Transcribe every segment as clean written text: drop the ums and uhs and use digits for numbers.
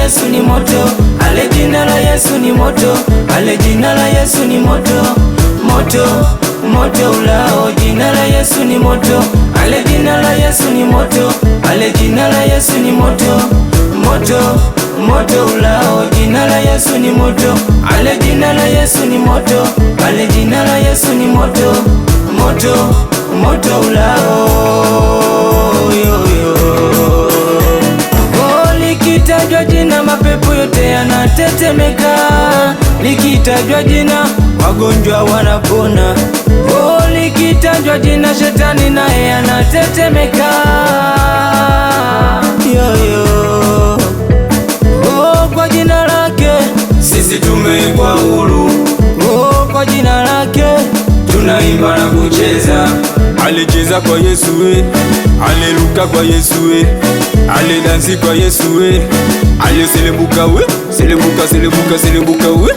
Yesu ni moto, ale jina la Yesu ni moto, ale jina la Yesu ni moto, moto, moto ulao. Jina la Yesu ni moto, ale jina la Yesu ni moto, ale jina la Yesu ni moto, moto, moto ulao. Jina la Yesu ni moto, ale jina la Yesu ni moto, ale jina la Yesu ni moto, moto, moto ulao. Likitajwa jina mapepo yote yanatetemeka, likitajwa jina wagonjwa wanapona. Oh, likitajwa jina shetani naye anatetemeka. Oh, kwa jina lake sisi tumewekwa huru. Oh, kwa jina lake tunaimba na kucheza. Alicheza kwa Yesu we, aliruka kwa Yesu we, alidansi kwa Yesu we, aliselebuka we, selebuka selebuka selebuka we,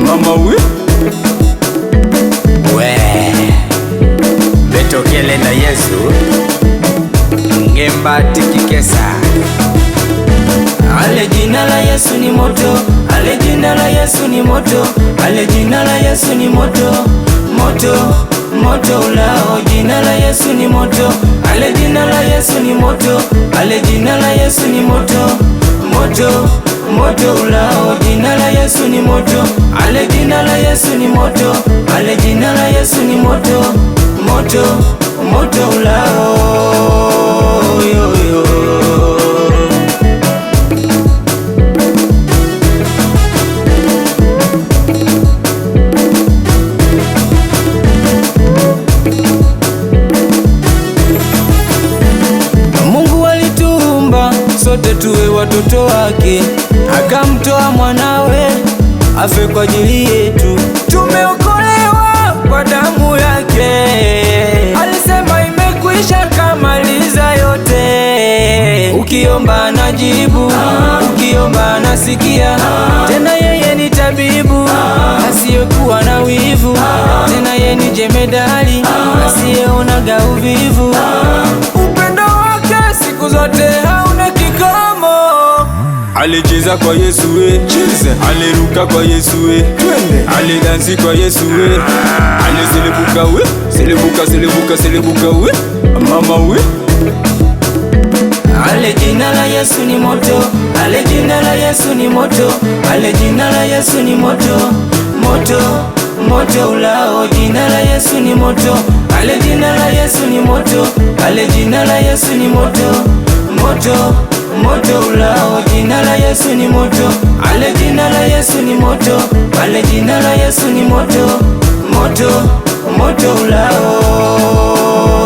mama we. We betokele na Yesu ngemba tikikesa. Ale jina la Yesu ni moto, ale jina la Yesu ni moto, ale jina la Yesu ni moto, moto, moto ulao. Jina la Yesu ni moto, ale jina la Yesu ni moto, ale jina la Yesu ni moto, moto, moto ulao. Jina la Yesu ni moto, ale jina la Yesu ni moto, ale jina la Yesu ni moto, moto, moto ulao. Sote tuwe watoto wake, akamtoa mwanawe afe kwa ajili yetu. Tumeokolewa kwa damu yake, alisema imekwisha, kamaliza yote. Ukiomba anajibu, ukiomba anasikia. Tena yeye ni tabibu asiyekuwa na wivu, tena yeye ni jemedali asiyeonaga uvivu. Upendo wake siku zote hauna kikomo. Alicheza kwa Yesu we, aliruka kwa Yesu we, alidansi kwa Yesu we, aliselebuka we, selebuka selebuka selebuka we, mama we. Ale jina la Yesu ni moto, ale jina la Yesu ni moto, ale jina la Yesu ni moto, moto, moto ulao. Jina la Yesu ni moto, ale jina la Yesu ni moto, ale jina la Yesu ni moto, moto, moto ulao. Jina la Yesu ni moto, ale jina la Yesu ni moto, ale jina la Yesu ni moto, moto, moto ulao.